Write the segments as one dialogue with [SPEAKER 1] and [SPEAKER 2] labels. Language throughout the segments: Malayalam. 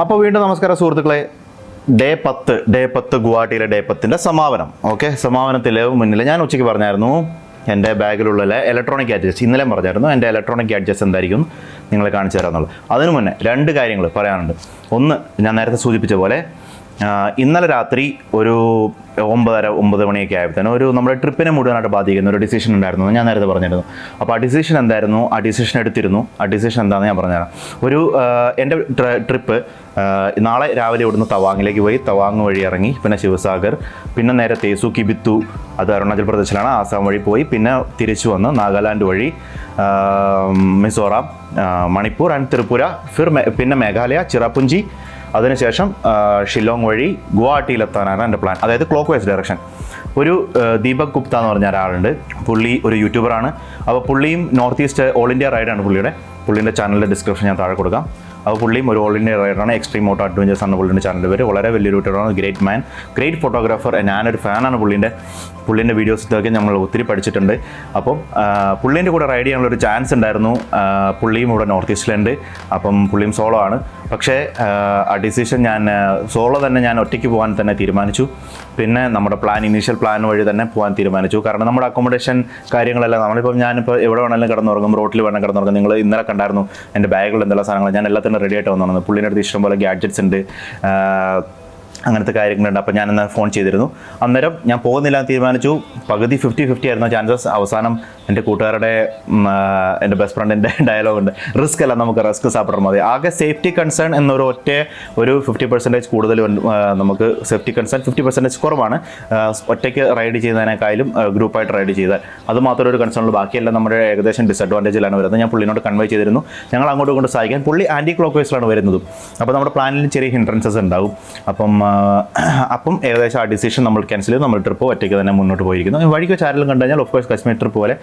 [SPEAKER 1] അപ്പോൾ വീണ്ടും നമസ്കാരം സുഹൃത്തുക്കളെ. ഡേ 10 ഗുവാഹട്ടിയിലെ ഡേ 10ൻ്റെ സമാപനം. ഓക്കെ, സമാപനത്തിൽ മുന്നിൽ ഞാൻ ഉച്ചയ്ക്ക് പറഞ്ഞായിരുന്നു എൻ്റെ ബാഗിലുള്ള ഇലക്ട്രോണിക് ഗാഡ്ജറ്റ്സ്. ഇന്നലെ പറഞ്ഞായിരുന്നു എൻ്റെ ഇലക്ട്രോണിക് ഗാഡ്ജറ്റ്സ് എന്തായിരിക്കും നിങ്ങളെ കാണിച്ചു തരാമെന്നുള്ളത്. അതിനു മുന്നേ 2 കാര്യങ്ങൾ പറയാനുണ്ട്. ഒന്ന്, ഞാൻ നേരത്തെ സൂചിപ്പിച്ച പോലെ ഇന്നലെ രാത്രി ഒരു 9:30-9 മണിയൊക്കെ ആയപ്പോഴത്തേനും നമ്മുടെ ട്രിപ്പിനെ മുഴുവനായിട്ട് ബാധിക്കുന്ന ഒരു ഡിസിഷൻ ഉണ്ടായിരുന്നു. ഞാൻ നേരത്തെ പറഞ്ഞിരുന്നു. അപ്പോൾ ആ ഡിസിഷൻ എന്തായിരുന്നു, ആ ഡിസിഷൻ എടുത്തിരുന്നു. ആ ഡിസിഷൻ എന്താണെന്ന് ഞാൻ പറഞ്ഞുതരാം. എൻ്റെ ട്രിപ്പ് നാളെ രാവിലെ ഇവിടുന്ന് തവാങ്ങിലേക്ക് പോയി, തവാങ് വഴി ഇറങ്ങി, പിന്നെ ശിവസാഗർ, പിന്നെ നേരെ തേസു കിബിത്തു, അത് അരുണാചൽ പ്രദേശിലാണ്, ആസാം വഴി പോയി, പിന്നെ തിരിച്ചു വന്ന് നാഗാലാൻഡ് വഴി മിസോറാം, മണിപ്പൂർ ആൻഡ് ത്രിപുര, പിന്നെ മേഘാലയ, ചിറാപുഞ്ചി, അതിനുശേഷം ഷില്ലോങ് വഴി ഗുവാഹട്ടിയിലെത്താനാണ് എൻ്റെ പ്ലാൻ. അതായത് ക്ലോക്ക് വൈസ് ഡയറക്ഷൻ. ഒരു ദീപക് ഗുപ്ത എന്ന് പറഞ്ഞ ഒരാളുണ്ട്. പുള്ളി ഒരു യൂട്യൂബറാണ്. അപ്പോൾ പുള്ളിയും നോർത്ത് ഈസ്റ്റ് ഓൾ ഇന്ത്യ റൈഡാണ് പുള്ളിയുടെ ചാനലിൻ്റെ ഡിസ്ക്രിപ്ഷൻ ഞാൻ താഴെ കൊടുക്കാം. അപ്പോൾ പുള്ളിയും ഒരു ഓൾ ഇന്ത്യ റൈഡറാണ്. എക്സ്ട്രീം മോട്ടോ അഡ്വഞ്ചേഴ്സ് ആണ് പുള്ളിൻ്റെ ചാനലിൻ്റെ പേര്. വളരെ വലിയൊരു യൂട്യൂബറാണ്. Great man, great photographer. ഞാനൊരു ഫാനാണ് പുള്ളിൻ്റെ വീഡിയോസ് ഇതൊക്കെ നമ്മൾ ഒത്തിരി പഠിച്ചിട്ടുണ്ട്. അപ്പം പുള്ളീൻ്റെ കൂടെ റൈഡ് ചെയ്യാനുള്ളൊരു ചാൻസ് ഉണ്ടായിരുന്നു. പുള്ളിയും ഇവിടെ നോർത്ത് ഈസ്റ്റിലുണ്ട്. അപ്പം പുള്ളിയും സോളോ ആണ്. പക്ഷേ ആ ഡിസിഷൻ സോളോ തന്നെ ഞാൻ ഒറ്റയ്ക്ക് പോകാൻ തന്നെ തീരുമാനിച്ചു. പിന്നെ നമ്മുടെ ഇനീഷ്യൽ പ്ലാൻ വഴി തന്നെ പോകാൻ തീരുമാനിച്ചു. കാരണം നമ്മുടെ അക്കോമഡേഷൻ കാര്യങ്ങളെല്ലാം ഞാനിപ്പോൾ എവിടെ വേണമെങ്കിലും കിടന്നുറങ്ങും, റോട്ടിൽ വേണം കിടന്നുറങ്ങും. നിങ്ങൾ ഇന്നലെ കണ്ടായിരുന്നു എൻ്റെ ബാഗിൽ എന്തെല്ലാം സാധനങ്ങൾ ഞാൻ എല്ലാത്തിനും റെഡി ആയിട്ട് വന്നു. പുള്ളിൻ്റെ അടുത്ത് ഇഷ്ടംപോലെ ഗാഡ്ജറ്റ്സ് ഉണ്ട്, അങ്ങനത്തെ കാര്യങ്ങളുണ്ട്. അപ്പോൾ ഞാനെന്ന് ഫോൺ ചെയ്തിരുന്നു. അന്നേരം ഞാൻ പോകുന്നില്ല എന്ന് തീരുമാനിച്ചു. പകുതി 50-50 ആയിരുന്നു ചാൻസസ്. അവസാനം എൻ്റെ കൂട്ടുകാരുടെ എൻ്റെ ബെസ്റ്റ് ഫ്രണ്ടിൻ്റെ ഡയലോഗ് ഉണ്ട്, റിസ്ക് അല്ല, നമുക്ക് റിസ്ക് സാപ്പിടാൻ മതി. ആകെ സേഫ്റ്റി കൺസേൺ എന്നൊരു 50% കൂടുതൽ നമുക്ക് സേഫ്റ്റി കൺസേൺ 50% കുറവാണ് ഒറ്റയ്ക്ക് റൈഡ് ചെയ്യുന്നതിനേക്കാളും ഗ്രൂപ്പായിട്ട് റൈഡ് ചെയ്താൽ. അത് മാത്രം ഒരു കൺസേൺ ഉള്ളൂ. ബാക്കിയെല്ലാം നമ്മുടെ ഏകദേശം ഡിസഡ്വാൻറ്റേജിലാണ് വരുന്നത്. ഞാൻ പുള്ളിനോട് കൺവേ ചെയ്തിരുന്നു. ഞങ്ങൾ അങ്ങോട്ട് കൊണ്ട് സഹായിക്കാൻ. പുള്ളി ആൻറ്റി ക്ലോക്ക് വൈസിലാണ് വരുന്നതും. അപ്പോൾ നമ്മുടെ പ്ലാനിൽ ചെറിയ ഹിൻഡ്രൻസസ് ഉണ്ടാവും. അപ്പം ഏകദേശം ആ ഡിസിഷൻ നമ്മൾ ക്യാൻസൽ ചെയ്ത് നമ്മൾ ട്രിപ്പ് ഒറ്റയ്ക്ക് തന്നെ മുന്നോട്ട് പോയിരിക്കുന്നു. വഴിക്ക് വെച്ച് ആരെങ്കിലും കണ്ടു കഴിഞ്ഞാൽ ഓഫ് കോഴ്സ് കാശ്മീർ ട്രിപ്പ് പോലെ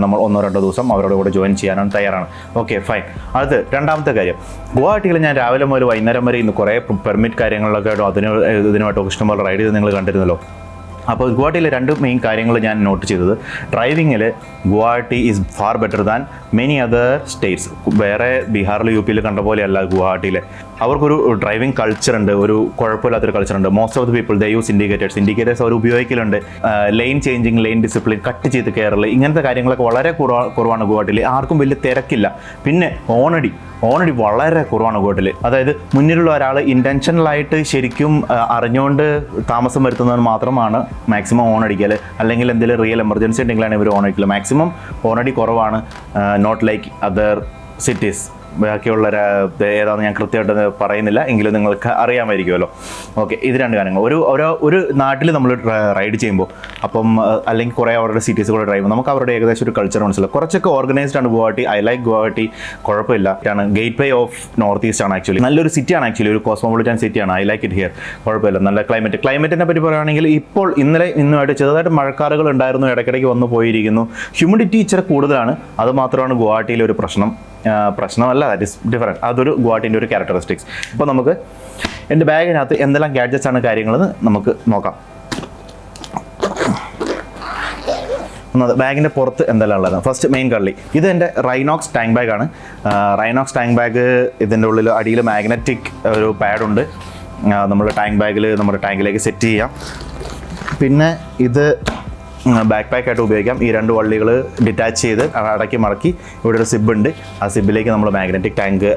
[SPEAKER 1] നമ്മൾ 1-2 ദിവസം അവരോട് കൂടെ ജോയിൻ ചെയ്യാനാണ് തയ്യാറാണ്. Okay, fine. അത് രണ്ടാമത്തെ കാര്യം. ഗുവാഹട്ടിയിൽ ഞാൻ രാവിലെ മുതൽ വൈകുന്നേരം വരെ ഇന്ന് കുറേ പെർമിറ്റ് കാര്യങ്ങളിലൊക്കെ ഇതിനുമായിട്ടൊക്കെ ഇഷ്ടംപോലെ റൈഡ് ചെയ്ത് നിങ്ങൾ കണ്ടിരുന്നല്ലോ. അപ്പോൾ ഗുവാഹട്ടിയിലെ 2 മെയിൻ കാര്യങ്ങൾ ഞാൻ നോട്ട് ചെയ്തത്, ഡ്രൈവിങ്ങിൽ Guwahati is far better than many other states. വേറെ ബീഹാറിൽ UP കണ്ട പോലെയല്ല ഗുവാഹട്ടിയിൽ. അവർക്കൊരു ഡ്രൈവിംഗ് കൾച്ചർ ഉണ്ട്, ഒരു കുഴപ്പമില്ലാത്തൊരു കൾച്ചർ ഉണ്ട്. Most of the people they use indicators അവർ ഉപയോഗിക്കലുണ്ട്. Line changing, line discipline, cut ചെയ്ത് കയറൽ, ഇങ്ങനത്തെ കാര്യങ്ങളൊക്കെ വളരെ കുറവാണ് ഗുവാഹട്ടിയിൽ. ആർക്കും വലിയ തിരക്കില്ല. പിന്നെ ഓണടി വളരെ കുറവാണ് ഗുവാഹട്ടിയിൽ. അതായത് മുന്നിലുള്ള ഒരാൾ ഇൻറ്റൻഷനലായിട്ട് ശരിക്കും അറിഞ്ഞുകൊണ്ട് താമസം വരുത്തുന്നവർ മാത്രമാണ് മാക്സിമം ഓണടിക്കൽ. അല്ലെങ്കിൽ എന്തെങ്കിലും റിയൽ എമർജൻസി ഉണ്ടെങ്കിലാണ് ഇവർ ഓണടിക്കൽ. മാക്സിമം ഓണടി കുറവാണ്. Not like other cities. ബാക്കിയുള്ള ഏതാണെന്ന് ഞാൻ കൃത്യമായിട്ട് പറയുന്നില്ല, എങ്കിലും നിങ്ങൾക്ക് അറിയാമായിരിക്കുമല്ലോ. ഓക്കെ, ഇത് 2 കാര്യങ്ങൾ. ഒരു നാട്ടിൽ നമ്മൾ റൈഡ് ചെയ്യുമ്പോൾ അല്ലെങ്കിൽ കുറേ അവരുടെ സിറ്റീസ് കൂടെ ഡ്രൈവ്, നമുക്ക് അവരുടെ ഏകദേശം ഒരു കൾച്ചർ മനസ്സിലാവും. കുറച്ചൊക്കെ ഓർഗനൈസ്ഡ് ആണ് ഗുവാഹട്ടി. I like Guwahati. കുഴപ്പമില്ല. Gateway of north east ആണ് ആക്ച്വലി. നല്ലൊരു സിറ്റിയാണ് ആക്ച്വലി, ഒരു കോസ്മോപൊളിറ്റൻ സിറ്റിയാണ്. I like it here. കുഴപ്പമില്ല. നല്ല ക്ലൈമറ്റിനെ പറ്റി പറയുകയാണെങ്കിൽ ഇപ്പോൾ ഇന്നുമായിട്ട് ചെറുതായിട്ട് മഴക്കാറുകൾ ഉണ്ടായിരുന്നു, ഇടയ്ക്കിടയ്ക്ക് വന്നു പോയിരിക്കുന്നു. ഹ്യൂമിഡിറ്റി ഇച്ചിരി കൂടുതലാണ്. അത് മാത്രമാണ് ഗുവാഹട്ടിയിലെ ഒരു പ്രശ്നമല്ല, ദാറ്റ് ഇസ് ഡിഫറൻറ്റ്. അതൊരു ഗുവാഹട്ടിൻ്റെ ഒരു ക്യാരക്ടറിസ്റ്റിക്സ്. ഇപ്പോൾ നമുക്ക് എൻ്റെ ബാഗിനകത്ത് എന്തെല്ലാം ഗാഡ്ജറ്റ്സ് ആണ് കാര്യങ്ങളെന്ന് നമുക്ക് നോക്കാം. ബാഗിൻ്റെ പുറത്ത് എന്തെല്ലാം ഉള്ളത്. ഫസ്റ്റ് മെയിൻ കള്ളി, ഇത് എൻ്റെ റൈനോക്സ് ടാങ്ക് ബാഗാണ്. റൈനോക്സ് ടാങ്ക് ബാഗ്, ഇതിൻ്റെ ഉള്ളിൽ അടിയിൽ മാഗ്നറ്റിക് ഒരു പാഡുണ്ട്. നമ്മൾ നമ്മുടെ ടാങ്കിലേക്ക് സെറ്റ് ചെയ്യാം. പിന്നെ ഇത് ബാക്ക് പാക്കായിട്ട് ഉപയോഗിക്കാം. ഈ 2 വള്ളികൾ ഡിറ്റാച്ച് ചെയ്ത് അടക്കി മടക്കി ഇവിടെ ഒരു സിബ് ഉണ്ട്. ആ സിബിലേക്ക് നമ്മൾ മാഗ്നറ്റിക് ടാങ്ക്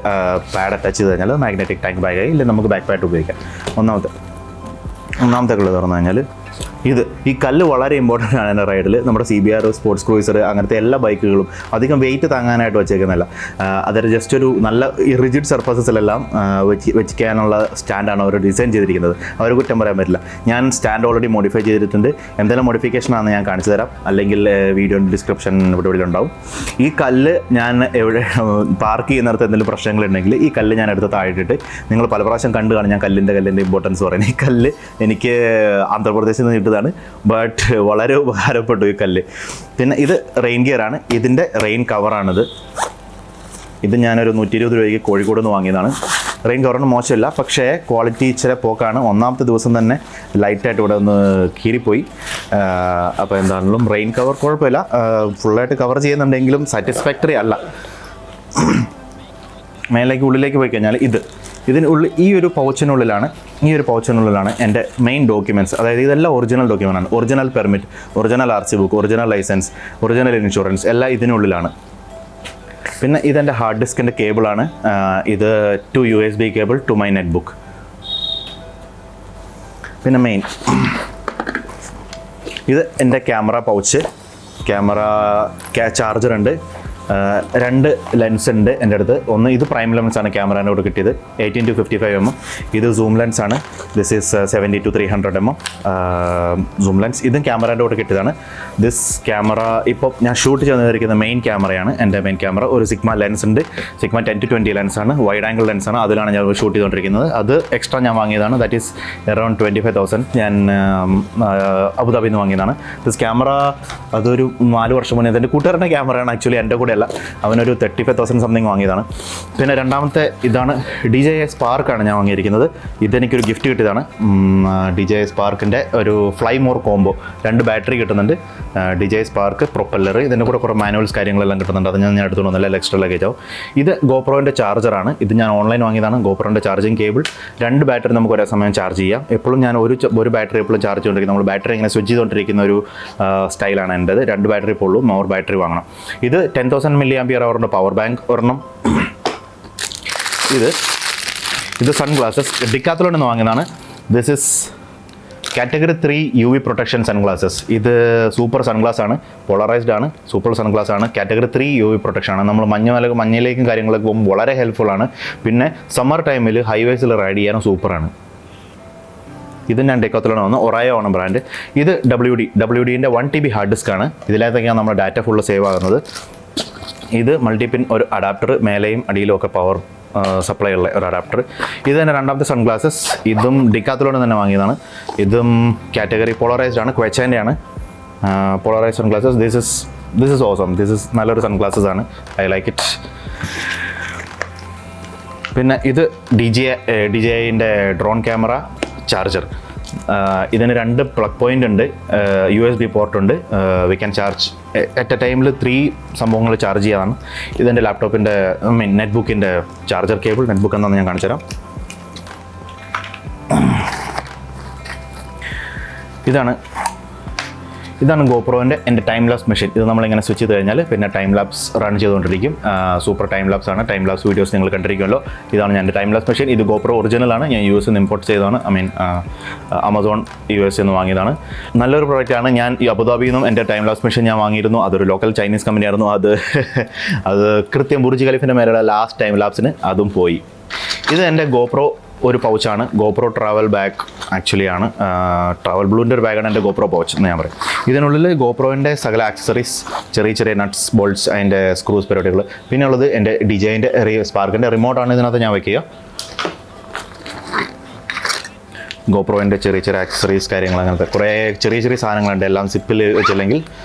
[SPEAKER 1] പാഡ് അറ്റാച്ച് ചെയ്ത് കഴിഞ്ഞാൽ മാഗ്നറ്റിക് ടാങ്ക് ബാഗായി. ഇല്ലെങ്കിൽ നമുക്ക് ബാക്ക് പാക്ക് ഉപയോഗിക്കാം. ഒന്നാമത്തെ കല്ല് തുറന്നു കഴിഞ്ഞാൽ ഈ കല്ല് വളരെ ഇമ്പോർട്ടൻ്റ് ആണ് എൻ്റെ റൈഡിൽ. നമ്മുടെ CBR, സ്പോർട്സ് ക്രൂയിസർ, അങ്ങനത്തെ എല്ലാ ബൈക്കുകളും അധികം വെയിറ്റ് താങ്ങാനായിട്ട് വെച്ചേക്കുന്നില്ല. അതൊരു ജസ്റ്റ് ഒരു നല്ല റിജിഡ് സർഫസസിലെല്ലാം വെച്ചിക്കാനുള്ള സ്റ്റാൻഡാണ് അവർ ഡിസൈൻ ചെയ്തിരിക്കുന്നത്. അവർ കുറ്റം പറയാൻ പറ്റില്ല. ഞാൻ സ്റ്റാൻഡ് ഓൾറെഡി മോഡിഫൈ ചെയ്തിട്ടുണ്ട്. എന്തെങ്കിലും മോഡിഫിക്കേഷനാണെന്ന് ഞാൻ കാണിച്ചു തരാം, അല്ലെങ്കിൽ വീഡിയോൻ്റെ ഡിസ്ക്രിപ്ഷൻ ഇവിടെ ഉണ്ടാവും. ഈ കല്ല് ഞാൻ എവിടെ പാർക്ക് ചെയ്യുന്നിടത്ത് എന്തെങ്കിലും പ്രശ്നങ്ങളുണ്ടെങ്കിൽ ഈ കല്ല് ഞാൻ എടുത്ത് താഴെയിട്ടിട്ട്, നിങ്ങൾ പല പ്രാവശ്യം കണ്ടു കാണും ഞാൻ കല്ലിൻ്റെ ഇമ്പോർട്ടൻസ് പറയുന്നത്. ഈ കല്ല് എനിക്ക് ആന്ധ്രാപ്രദേശിൽ നിന്ന് കിട്ടുന്നതാണ്, ബട്ട് വളരെ ഉപകാരപ്പെട്ടു ഈ കല്ല്. പിന്നെ ഇത് റെയിൻ ഗിയറാണ്. ഇതിൻ്റെ റെയിൻ കവറാണിത്. ഇത് ഞാനൊരു 120 രൂപയ്ക്ക് കോഴിക്കോട് നിന്ന് വാങ്ങിയതാണ്. റെയിൻ കവറിന് മോശമില്ല, പക്ഷേ ക്വാളിറ്റി ഇച്ചിരി പോക്കാണ്. ഒന്നാമത്തെ ദിവസം തന്നെ ലൈറ്റായിട്ട് ഇവിടെ ഒന്ന് കീറിപ്പോയി. അപ്പോൾ എന്താണെങ്കിലും റെയിൻ കവർ കുഴപ്പമില്ല, ഫുള്ളായിട്ട് കവർ ചെയ്യുന്നുണ്ടെങ്കിലും സാറ്റിസ്ഫാക്ടറി അല്ല. മേലേക്ക് ഉള്ളിലേക്ക് പോയി കഴിഞ്ഞാൽ ഇതിനുള്ളിൽ ഈ ഒരു പൗച്ചിനുള്ളിലാണ് എൻ്റെ മെയിൻ ഡോക്യുമെൻറ്റ്സ്. അതായത് ഇതെല്ലാം ഒറിജിനൽ ഡോക്യുമെൻ്റ് ആണ്. Original permit, original RC book, original licence, original insurance എല്ലാം ഇതിനുള്ളിലാണ്. പിന്നെ ഇതെൻ്റെ ഹാർഡ് ഡിസ്കിൻ്റെ കേബിളാണ്. ഇത് 2 USB cable to my netbook. പിന്നെ മെയിൻ ഇത് എൻ്റെ ക്യാമറ പൗച്ച്, ചാർജർ ഉണ്ട്, 2 ലെൻസ് ഉണ്ട് എൻ്റെ അടുത്ത്. ഒന്ന് ഇത് പ്രൈം ലെൻസാണ് ക്യാമറേൻ്റെ കൂടെ കിട്ടിയത്, 18-55 mm. ഇത് സൂം ലെൻസാണ്, this is 70-300 mm zoom lens. ഇതും ക്യാമറേൻ്റെ കൂടെ കിട്ടിയതാണ്. ദിസ് ക്യാമറ ഇപ്പോൾ ഞാൻ ഷൂട്ട് ചെയ്തിരിക്കുന്ന മെയിൻ ക്യാമറയാണ്. എൻ്റെ മെയിൻ ക്യാമറ ഒരു സിഗ്മ ലെൻസ് ഉണ്ട്, സിഗ്മ 10-20 ലെൻസാണ്, വൈഡ് ആംഗിൾ ലെൻസാണ്. അതിലാണ് ഞാൻ ഷൂട്ട് ചെയ്തുകൊണ്ടിരിക്കുന്നത്. അത് എക്സ്ട്രാ ഞാൻ വാങ്ങിയതാണ്, ദാറ്റ് ഈസ് അറൗണ്ട് 25,000. ഞാൻ അബുദാബിയിൽ നിന്ന് വാങ്ങിയതാണ്. ദിസ് ക്യാമറ അതൊരു 4 വർഷം മുന്നേ എൻ്റെ കൂട്ടുകാരൻ്റെ ക്യാമറയാണ്, ആക്ച്വലി എൻ്റെ കൂടെ അല്ല. അവനൊരു 35,000 സംതിങ് വാങ്ങിയതാണ്. പിന്നെ രണ്ടാമത്തെ ഇതാണ് DJI സ്പാർക്കാണ് ഞാൻ വാങ്ങിയിരിക്കുന്നത്. ഇതെനിക്കൊരു ഗിഫ്റ്റ് കിട്ടിയതാണ്. DJI സ്പാർക്കിൻ്റെ ഒരു ഫ്ലൈ മോർ കോംബോ, 2 ബാറ്ററി കിട്ടുന്നുണ്ട്. DJI സ്പാർക്ക്, പ്രൊപ്പല്ലർ, ഇതിൻ്റെ കൂടെ കുറേ മാനുവൽസ് കാര്യങ്ങളെല്ലാം കിട്ടുന്നുണ്ട്. അത് ഞാൻ എടുത്തുകൊണ്ട് വന്നില്ല, എക്സ്ട്രാ ലഗേജ് ആവും. ഇത് ഗോപ്രോൻ്റെ ചാർജറാണ്. ഇത് ഞാൻ ഓൺലൈൻ വാങ്ങിയതാണ്. ഗോപ്രോൻ്റെ ചാർജിങ് കേബിൾ, 2 ബാറ്ററി നമുക്ക് ഒരേ സമയം ചാർജ് ചെയ്യാം. എപ്പോഴും ഞാൻ ഒരു ബാറ്ററി എപ്പോഴും ചാർജ് ചെയ്തുകൊണ്ടിരിക്കുന്നത്. നമ്മൾ ബാറ്ററി ഇങ്ങനെ സ്വിച്ച് ചെയ്തുകൊണ്ടിരിക്കുന്ന ഒരു സ്റ്റൈലാണ് എൻ്റെത്. 2 ബാറ്ററി ഇപ്പോൾ ഉള്ളൂ, മോർ ബാറ്ററി വാങ്ങണം. ഇത് 10,000 mAh പവർ ബാങ്ക് ഒരെണ്ണം. ഇത് സൺഗ്ലാസസ് ഡിക്കാത്തലോണിൽ നിന്ന് വാങ്ങിയതാണ്. This is category 3 UV protection sunglasses. ഇത് സൂപ്പർ സൺഗ്ലാസ് ആണ്, പോളറൈസ്ഡ് ആണ്, സൂപ്പർ സൺഗ്ലാസ് ആണ്. കാറ്റഗറി 3 UV പ്രൊട്ടക്ഷൻ ആണ്. നമ്മൾ മഞ്ഞിലേക്കും കാര്യങ്ങളൊക്കെ പോകുമ്പോൾ വളരെ ഹെൽപ്ഫുൾ ആണ്. പിന്നെ സമ്മർ ടൈമിൽ ഹൈവേസിൽ റൈഡ് ചെയ്യാനും സൂപ്പറാണ്. ഇത് ഞാൻ ഡെക്കാത്തലോൺ വന്നു, ഒറായോ ആണ് ബ്രാൻഡ്. ഇത് WD-ൻ്റെ 1 TB ഹാർഡ് ഡിസ്ക് ആണ്. ഇതിനകത്തൊക്കെയാണ് നമ്മുടെ ഡാറ്റ ഫുള്ള് സേവ് ആകുന്നത്. ഇത് മൾട്ടിപിൻ ഒരു അഡാപ്റ്റർ, മേലെയും അടിയിലും ഒക്കെ പവർ സപ്ലൈ ഉള്ള ഒരു അഡാപ്റ്റർ. ഇത് തന്നെ രണ്ടാമത്തെ സൺഗ്ലാസസ്. ഇതും ഡിക്കാത്തലോണിൽ തന്നെ വാങ്ങിയതാണ്. ഇതും കാറ്റഗറി പോളറൈസ്ഡ് ആണ്, ക്വച്ചാൻ്റെ ആണ്. Polarised sunglasses. This is awesome. This is നല്ലൊരു സൺഗ്ലാസസ് ആണ്, ഐ ലൈക്ക് ഇറ്റ്. പിന്നെ ഇത് DJIൻ്റെ ഡ്രോൺ ക്യാമറ ചാർജർ. ഇതിന് 2 പ്ലഗ് പോയിൻ്റ് ഉണ്ട്, USB പോർട്ട് ഉണ്ട്. We can charge at A ടൈമിൽ 3 സംഭവങ്ങൾ ചാർജ് ചെയ്യാതാണ്. ഇതെൻ്റെ ലാപ്ടോപ്പിൻ്റെ നെറ്റ് ബുക്കിൻ്റെ ചാർജർ കേബിൾ. നെറ്റ് ബുക്ക് എന്താണെന്ന് ഞാൻ കാണിച്ചു തരാം. ഇതാണ് ഗോപ്രോൻ്റെ എൻ്റെ ടൈം ലാപ്സ് മെഷീൻ. ഇത് നമ്മളിങ്ങനെ സ്വിച്ച് ചെയ്ത് കഴിഞ്ഞാൽ പിന്നെ ടൈം ലാപ്സ് റൺ ചെയ്തുകൊണ്ടിരിക്കും. സൂപ്പർ ടൈം ലാപ്സ് ആണ്. ടൈം ലാപ്സ് വീഡിയോസ് നിങ്ങൾ കണ്ടിരിക്കുമല്ലോ. ഇതാണ് ഞാൻ എൻ്റെ ടൈം ലാപ്സ് മെഷീൻ. ഇത് ഗോപ്രോ ഒറിജിനലാണ്. ഞാൻ US നിന്ന് ഇമ്പോർട്ട് ചെയ്തതാണ്. Amazon US നിന്ന് വാങ്ങിയതാണ്. നല്ലൊരു പ്രോഡക്റ്റാണ്. ഞാൻ ഈ അബുദാബിയിൽ നിന്നും എൻ്റെ ടൈം ലാപ്സ് മെഷീൻ ഞാൻ വാങ്ങിയിരുന്നു. അതൊരു ലോക്കൽ ചൈനീസ് കമ്പനി ആയിരുന്നു. അത് കൃത്യം ബുർജ് ഖലീഫിൻ്റെ മേലുള്ള ലാസ്റ്റ് ടൈം ലാപ്സിന് അതും പോയി. ഇത് എൻ്റെ ഗോപ്രോ ഒരു പൗച്ചാണ്. ഗോപ്രോ ട്രാവൽ ബാഗ് ആക്ച്വലി ആണ്. ട്രാവൽ ബ്ലൂവിൻ്റെ ഒരു ബാഗാണ് എൻ്റെ ഗോപ്രോ പൗച്ച് എന്ന് ഞാൻ പറയും. ഇതിനുള്ളിൽ ഗോപ്രോൻ്റെ സകല ആക്സസറീസ്, ചെറിയ നട്ട്സ്, ബോൾട്ട്സ്, അതിൻ്റെ സ്ക്രൂസ് പരിപാടികൾ. പിന്നെ ഉള്ളത് എൻ്റെ DJIൻ്റെ സ്പാർക്കിൻ്റെ റിമോട്ടാണ് ഇതിനകത്ത് ഞാൻ വയ്ക്കുക. ഗോപ്രോൻ്റെ ചെറിയ ആക്സസറീസ് കാര്യങ്ങൾ, അങ്ങനത്തെ കുറേ ചെറിയ സാധനങ്ങളുണ്ട്. എല്ലാം സിപ്പിൽ വെച്ചില്ലെങ്കിൽ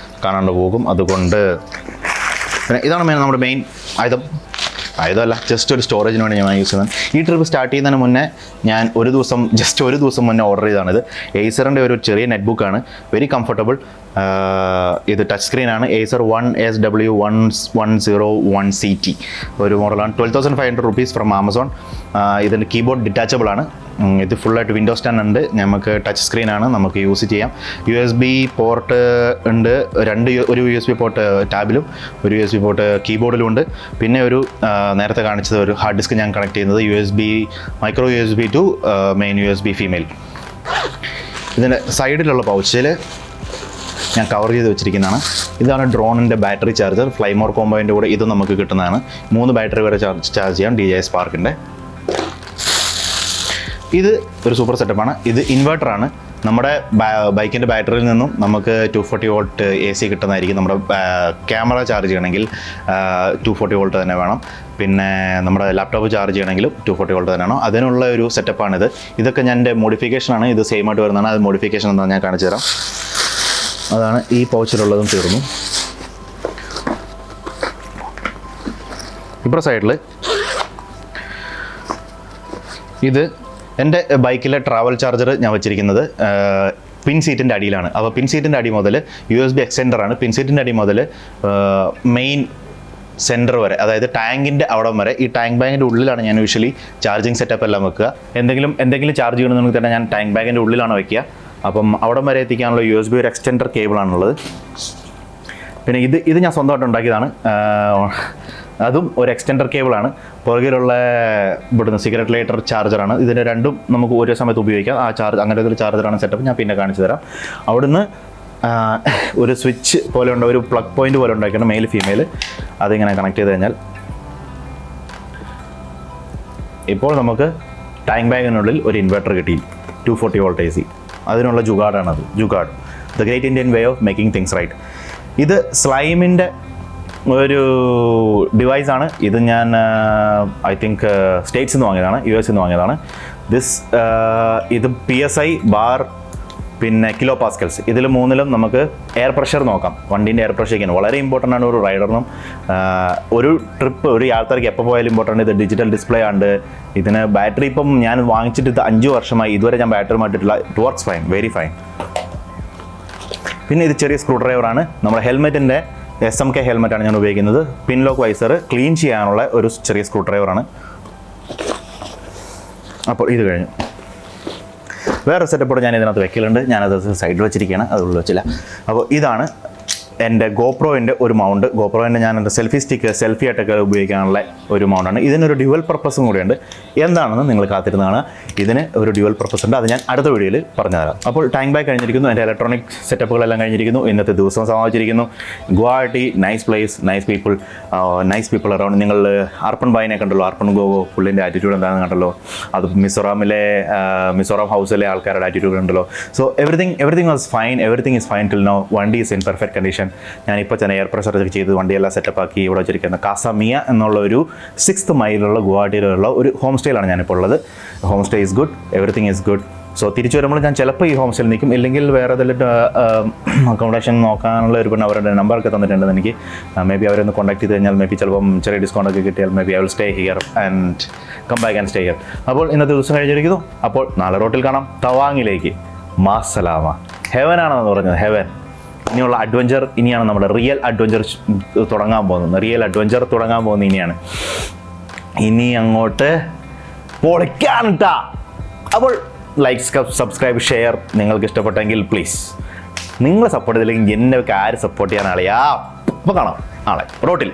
[SPEAKER 1] കാണാണ്ട് പോകും. അതുകൊണ്ട് പിന്നെ ഇതാണ് നമ്മുടെ മെയിൻ ആയുധമല്ല, ജസ്റ്റ് ഒരു സ്റ്റോറേജിന് വേണ്ടി ഞാൻ യൂസ് ചെയ്യുന്നത്. ഈ ട്രിപ്പ് സ്റ്റാർട്ട് ചെയ്യുന്നതിന് മുന്നേ ഞാൻ ഒരു ദിവസം മുന്നേ ഓർഡർ ചെയ്തതാണിത്. ഏസറിൻ്റെ ഒരു ചെറിയ നെറ്റ് ബുക്കാണ്, വെരി കംഫർട്ടബിൾ. ഇത് ടച്ച് സ്ക്രീനാണ്. ഏസർ 1SW1101CT ഒരു മോഡലാണ്. 12,500 rupees ഫ്രം ആമസോൺ. ഇതിൻ്റെ കീബോർഡ് ഡിറ്റാച്ചബിൾ ആണ്. ഇത് ഫുള്ളായിട്ട് വിൻഡോസ് 10 ഉണ്ട്. നമുക്ക് ടച്ച് സ്ക്രീനാണ്, നമുക്ക് യൂസ് ചെയ്യാം. USB പോർട്ട് ഉണ്ട്, ഒരു USB പോർട്ട് ടാബിലും ഒരു USB പോർട്ട് കീബോർഡിലും ഉണ്ട്. പിന്നെ ഒരു നേരത്തെ കാണിച്ചത് ഒരു ഹാർഡ് ഡിസ്ക് ഞാൻ കണക്ട് ചെയ്യുന്നത് micro USB to main USB female. ഇതിൻ്റെ സൈഡിലുള്ള പൗച്ചിൽ ഞാൻ കവർ ചെയ്ത് വെച്ചിരിക്കുന്നതാണ്. ഇതാണ് ഡ്രോണിൻ്റെ ബാറ്ററി ചാർജർ. ഫ്ലൈമോർ കോംബോയിൻ്റെ കൂടെ ഇത് നമുക്ക് കിട്ടുന്നതാണ്. 3 ബാറ്ററി വരെ ചാർജ് ചെയ്യാം DJI സ്പാർക്കിൻ്റെ. ഇത് ഒരു സൂപ്പർ സെറ്റപ്പാണ്. ഇത് ഇൻവെർട്ടറാണ്. നമ്മുടെ ബൈക്കിൻ്റെ ബാറ്ററിയിൽ നിന്നും നമുക്ക് 240 volt AC കിട്ടുന്നതായിരിക്കും. നമ്മുടെ ക്യാമറ ചാർജ് ചെയ്യണമെങ്കിൽ 240 volt തന്നെ വേണം. പിന്നെ നമ്മുടെ ലാപ്ടോപ്പ് ചാർജ് ചെയ്യണമെങ്കിലും 240 volt തന്നെ വേണം. അതിനുള്ള ഒരു സെറ്റപ്പാണിത്. ഇതൊക്കെ ഞാൻ എൻ്റെ മോഡിഫിക്കേഷനാണ്. ഇത് സെയിം ആയിട്ട് വരുന്നതാണ്. അത് മോഡിഫിക്കേഷൻ എന്താണെന്ന് ഞാൻ കാണിച്ചു തരാം. അതാണ് ഈ പൗച്ചിലുള്ളതും തീർന്നു. ഇപ്പുറ സൈഡിൽ ഇത് എൻ്റെ ബൈക്കിലെ ട്രാവൽ ചാർജർ ഞാൻ വെച്ചിരിക്കുന്നത് പിൻ സീറ്റിൻ്റെ അടിയിലാണ്. അപ്പോൾ പിൻ സീറ്റിൻ്റെ അടി മുതൽ USB എക്സ്റ്റെൻഡറാണ്. പിൻ സീറ്റിൻ്റെ അടി മുതൽ മെയിൻ സെൻറ്റർ വരെ, അതായത് ടാങ്കിൻ്റെ അവിടം വരെ. ഈ ടാങ്ക് ബാഗിൻ്റെ ഉള്ളിലാണ് ഞാൻ യൂഷ്വലി ചാർജിങ് സെറ്റപ്പ് എല്ലാം വെക്കുക. എന്തെങ്കിലും ചാർജ് ചെയ്യണമെന്നുണ്ടെങ്കിൽ തന്നെ ഞാൻ ടാങ്ക് ബാഗിൻ്റെ ഉള്ളിലാണ് വെക്കുക. അപ്പം അവിടം വരെ എത്തിക്കാനുള്ള USB ഒരു എക്സ്റ്റെൻഡർ കേബിളാണുള്ളത്. പിന്നെ ഇത് ഞാൻ സ്വന്തമായിട്ട് ഉണ്ടാക്കിയതാണ്. അതും ഒരു എക്സ്റ്റെൻഡർ കേബിളാണ്. പുറകിലുള്ള ഇവിടുന്ന് സിഗരറ്റ് ലൈറ്റർ ചാർജറാണ്. ഇതിന് രണ്ടും നമുക്ക് ഒരേ സമയത്ത് ഉപയോഗിക്കാം. ആ അങ്ങനത്തെ ഒരു ചാർജറാണ് സെറ്റപ്പ്. ഞാൻ പിന്നെ കാണിച്ചു തരാം. അവിടുന്ന് ഒരു സ്വിച്ച് പോലെ ഉണ്ട്, ഒരു പ്ലഗ് പോയിന്റ് പോലെ ഉണ്ടാക്കിയാണ്, മെയിൽ ഫീമെയിൽ. അതിങ്ങനെ കണക്ട് ചെയ്ത് കഴിഞ്ഞാൽ ഇപ്പോൾ നമുക്ക് ടാങ്ക് ബാഗിനുള്ളിൽ ഒരു ഇൻവെർട്ടർ കിട്ടി. 240 വോൾട്ട് AC. അതിനുള്ള ജുഗാഡാണത്. Jugaad, the great Indian way of making things right. ഇത് സ്ലൈമിൻ്റെ ഒരു ഡിവൈസാണ്. ഇത് ഞാൻ ഐ തിങ്ക് സ്റ്റേറ്റ്സിൽ നിന്ന് വാങ്ങിയതാണ്, US നിന്ന് വാങ്ങിയതാണ്. ഇത് PSI ബാർ പിന്നെ കിലോ പാസ്കൽസ്, ഇതിൽ മൂന്നിലും നമുക്ക് എയർ പ്രഷർ നോക്കാം. വണ്ടീൻ്റെ എയർ പ്രഷർ ഇങ്ങനെ വളരെ ഇമ്പോർട്ടൻ്റ് ആണ് ഒരു റൈഡറിനും. ഒരു ട്രിപ്പ്, ഒരു യാത്രയ്ക്ക് എപ്പോൾ പോയാലും ഇമ്പോർട്ടൻ്റ്. ഇത് ഡിജിറ്റൽ ഡിസ്പ്ലേ ആണ്. ഇതിന് ബാറ്ററി ഇപ്പം ഞാൻ വാങ്ങിച്ചിട്ട് ഇത് 5 വർഷമായി, ഇതുവരെ ഞാൻ ബാറ്ററി മാറ്റിയിട്ടില്ല. It works fine, very fine. പിന്നെ ഇത് ചെറിയ സ്ക്രൂ ഡ്രൈവറാണ്. നമ്മുടെ ഹെൽമെറ്റിൻ്റെ SMK ഹെൽമെറ്റാണ് ഞാൻ ഉപയോഗിക്കുന്നത്. പിൻ ലോക്ക് വൈസർ ക്ലീൻ ചെയ്യാനുള്ള ഒരു ചെറിയ സ്ക്രൂ ഡ്രൈവറാണ്. അപ്പോൾ ഇത് കഴിഞ്ഞു. വേറെ സെറ്റപ്പോടെ ഞാൻ ഇതിനകത്ത് വെക്കലുണ്ട്. ഞാനത് സൈഡിൽ വെച്ചിരിക്കുകയാണ്, അത് ഉള്ളിൽ വെച്ചില്ല. അപ്പോൾ ഇതാണ് എൻ്റെ ഗോപ്രോൻ്റെ ഒരു മൗണ്ട്. ഗോപ്രോൻ്റെ ഞാൻ എൻ്റെ സെൽഫി ആയിട്ടൊക്കെ ഉപയോഗിക്കാനുള്ള ഒരു മൗണ്ടാണ്. ഇതിനൊരു ഡ്യുവൽ പർപ്പസും കൂടിയുണ്ട്. എന്താണെന്ന് നിങ്ങൾ കാത്തിരുന്നതാണ്. ഇതിന് ഒരു ഡ്യുവൽ പർപ്പസ് ഉണ്ട്. അത് ഞാൻ അടുത്ത വീഡിയോയിൽ പറഞ്ഞുതരാം. അപ്പോൾ ടാങ്ക് ബാഗ് കഴിഞ്ഞിരിക്കുന്നു. എൻ്റെ ഇലക്ട്രോണിക് സെറ്റപ്പുകളെല്ലാം കഴിഞ്ഞിരിക്കുന്നു. ഇന്നത്തെ ദിവസം സമാപിച്ചിരിക്കുന്നു. Guwahati, nice place, nice people around. നിങ്ങൾ അർപ്പൺ ബായിനെ കണ്ടല്ലോ, അർപ്പൺ ഗോഗോ, പുള്ളിൻ്റെ ആറ്റിറ്റ്യൂഡ് എന്താണെന്ന് കണ്ടല്ലോ. അത് മിസോറാം ഹൗസിലെ ആൾക്കാരുടെ ആറ്റിറ്റ്യൂഡ് കണ്ടല്ലോ. So everything was fine, everything is fine till now. വണ്ടി ഈസ് ഇൻ പെർഫെക്റ്റ് കണ്ടീഷൻ. ഞാനിപ്പോൾ തന്നെ എയർ പ്രഷർ ചെക്ക് ചെയ്ത് വണ്ടിയെല്ലാം സെറ്റപ്പാക്കി ഇവിടെ വെച്ചിരിക്കുന്ന കാസമിയ എന്നുള്ള ഒരു 6th മൈലുള്ള ഗുവാഹട്ടിയിലുള്ള ഒരു ഹോം സ്റ്റേയിലാണ് ഞാനിപ്പോൾ ഉള്ളത്. Home stay is good, everything is good. So തിരിച്ചു വരുമ്പോൾ ഞാൻ ചിലപ്പോൾ ഈ ഹോം സ്റ്റേയിൽ നിൽക്കും, ഇല്ലെങ്കിൽ വേറെ ഏതെങ്കിലും അക്കോമഡേഷൻ നോക്കാനുള്ള ഒരു പിന്നെ അവരുടെ നമ്പറൊക്കെ തന്നിട്ടുണ്ട് എനിക്ക്. മേ ബി അവരൊന്ന് കോൺടാക്ട് ചെയ്ത് കഴിഞ്ഞാൽ മേ ബി ചിലപ്പം ചെറിയ ഡിസ്കൗണ്ട് ഒക്കെ കിട്ടിയാൽ maybe I will stay here and come back and stay here. അപ്പോൾ ഇന്നത്തെ ദിവസം കഴിഞ്ഞിരിക്കുന്നു. അപ്പോൾ നാളെ റോട്ടിൽ കാണാം. തവാങ്ങിലേക്ക് മാസലാമ. ഹെവനാണെന്ന് പറഞ്ഞത്, ഹെവൻ. ഇനിയുള്ള അഡ്വഞ്ചർ ഇനിയാണ്, നമ്മുടെ റിയൽ അഡ്വഞ്ചർ തുടങ്ങാൻ പോകുന്നത് ഇനിയാണ്. ഇനി അങ്ങോട്ട് പൊളിക്കാനിട്ടാ. അപ്പോൾ ലൈക്ക്, സബ്സ്ക്രൈബ്, ഷെയർ. നിങ്ങൾക്ക് ഇഷ്ടപ്പെട്ടെങ്കിൽ പ്ലീസ്. നിങ്ങൾ സപ്പോർട്ട് ചെയ്തില്ലെങ്കിൽ എന്നെ ആര് സപ്പോർട്ട് ചെയ്യാൻ ആളെയാ. അപ്പോൾ കാണാം നാളെ റോട്ടിൽ.